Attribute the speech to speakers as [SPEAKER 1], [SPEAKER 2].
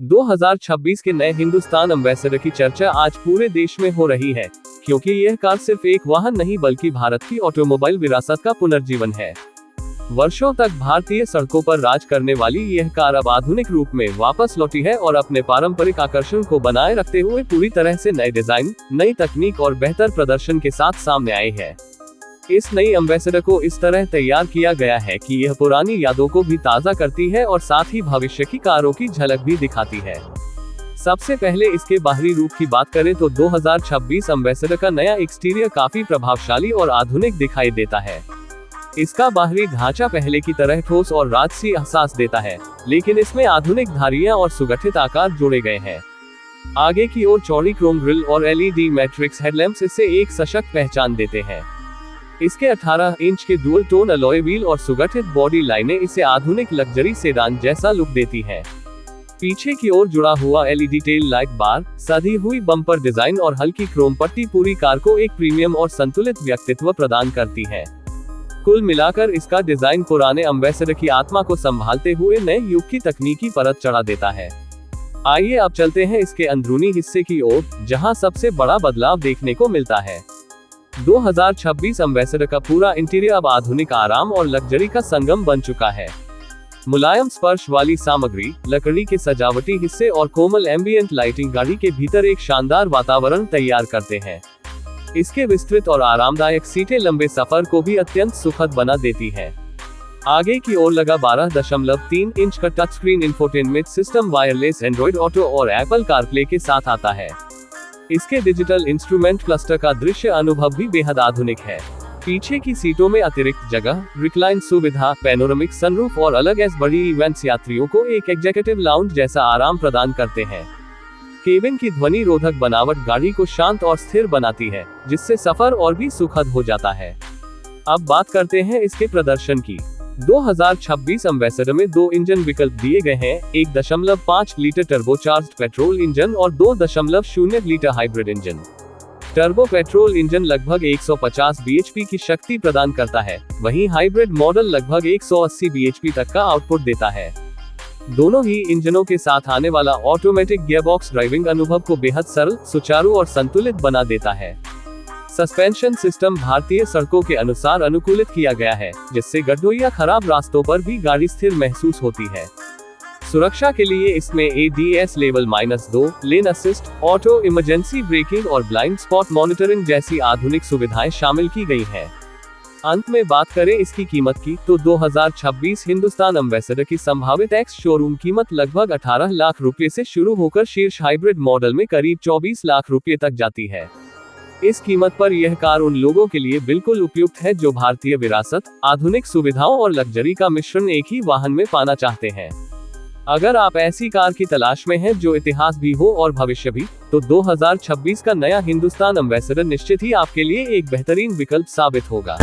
[SPEAKER 1] 2026 के नए हिंदुस्तान एम्बेसडर की चर्चा आज पूरे देश में हो रही है, क्योंकि यह कार सिर्फ एक वाहन नहीं बल्कि भारत की ऑटोमोबाइल विरासत का पुनर्जीवन है। वर्षों तक भारतीय सड़कों पर राज करने वाली यह कार अब आधुनिक रूप में वापस लौटी है और अपने पारंपरिक आकर्षण को बनाए रखते हुए पूरी तरह से नए डिजाइन, नई तकनीक और बेहतर प्रदर्शन के साथ सामने आई है। इस नई एम्बेसडर को इस तरह तैयार किया गया है कि यह पुरानी यादों को भी ताज़ा करती है और साथ ही भविष्य की कारों की झलक भी दिखाती है। सबसे पहले इसके बाहरी रूप की बात करें तो 2026 एम्बेसडर का नया एक्सटीरियर काफी प्रभावशाली और आधुनिक दिखाई देता है। इसका बाहरी ढांचा पहले की तरह ठोस और राजसी एहसास देता है, लेकिन इसमें आधुनिक धारियां और सुगठित आकार जोड़े गए हैं। आगे की ओर चौड़ी क्रोम ग्रिल और एलईडी मैट्रिक्स हेडलैम्प्स इसे एक सशक्त पहचान देते हैं। इसके 18 इंच के डुअल टोन अलॉय व्हील और सुगठित बॉडी लाइनें इसे आधुनिक लग्जरी सेडान जैसा लुक देती हैं। पीछे की ओर जुड़ा हुआ एलईडी टेल लाइट बार, सधी हुई बम्पर डिजाइन और हल्की क्रोम पट्टी पूरी कार को एक प्रीमियम और संतुलित व्यक्तित्व प्रदान करती है। कुल मिलाकर इसका डिजाइन पुराने एम्बेसडर की आत्मा को संभालते हुए नए युग की तकनीकी परत चढ़ा देता है। आइए अब चलते हैं इसके अंदरूनी हिस्से की ओर, जहां सबसे बड़ा बदलाव देखने को मिलता है। 2026 एम्बेसडर का पूरा इंटीरियर अब आधुनिक आराम और लग्जरी का संगम बन चुका है। मुलायम स्पर्श वाली सामग्री, लकड़ी के सजावटी हिस्से और कोमल एम्बिएंट लाइटिंग गाड़ी के भीतर एक शानदार वातावरण तैयार करते हैं। इसके विस्तृत और आरामदायक सीटें लंबे सफर को भी अत्यंत सुखद बना देती हैं। आगे की ओर लगा 12.3 इंच का touch screen infotainment system wireless Android auto और एप्पल कारप्ले के साथ आता है। इसके डिजिटल इंस्ट्रूमेंट क्लस्टर का दृश्य अनुभव भी बेहद आधुनिक है। पीछे की सीटों में अतिरिक्त जगह, रिक्लाइन सुविधा, पैनोरामिक सनरूफ और अलग एस बड़ी इवेंट्स यात्रियों को एक एग्जीक्यूटिव लाउंज जैसा आराम प्रदान करते हैं। केबिन की ध्वनि रोधक बनावट गाड़ी को शांत और स्थिर बनाती है, जिससे सफर और भी सुखद हो जाता है। अब बात करते हैं इसके प्रदर्शन की। 2026 एम्बेसडर में 2 इंजन विकल्प दिए गए हैं, 1.5 लीटर टर्बोचार्ज्ड पेट्रोल इंजन और 2.0 litre hybrid engine. Turbo petrol engine लगभग 150 bhp की शक्ति प्रदान करता है, वहीं हाइब्रिड मॉडल लगभग 180 bhp तक का आउटपुट देता है। दोनों ही इंजनों के साथ आने वाला ऑटोमेटिक गियरबॉक्स ड्राइविंग अनुभव को बेहद सरल, सुचारू और संतुलित बना देता है। सस्पेंशन सिस्टम भारतीय सड़कों के अनुसार अनुकूलित किया गया है, जिससे गड्ढों या खराब रास्तों पर भी गाड़ी स्थिर महसूस होती है। सुरक्षा के लिए इसमें ADS लेवल -2, लेन असिस्ट, ऑटो इमरजेंसी ब्रेकिंग और ब्लाइंड स्पॉट मॉनिटरिंग जैसी आधुनिक सुविधाएं शामिल की गई हैं। अंत में बात करें इसकी कीमत की, तो 2026 हिंदुस्तान एम्बेसडर की संभावित एक्स शोरूम कीमत लगभग 18 लाख रुपए से शुरू होकर शीर्ष हाइब्रिड मॉडल में करीब 24 लाख रुपए तक जाती है। इस कीमत पर यह कार उन लोगों के लिए बिल्कुल उपयुक्त है जो भारतीय विरासत, आधुनिक सुविधाओं और लग्जरी का मिश्रण एक ही वाहन में पाना चाहते हैं। अगर आप ऐसी कार की तलाश में हैं जो इतिहास भी हो और भविष्य भी, तो 2026 का नया हिंदुस्तान एम्बेसडर निश्चित ही आपके लिए एक बेहतरीन विकल्प साबित होगा।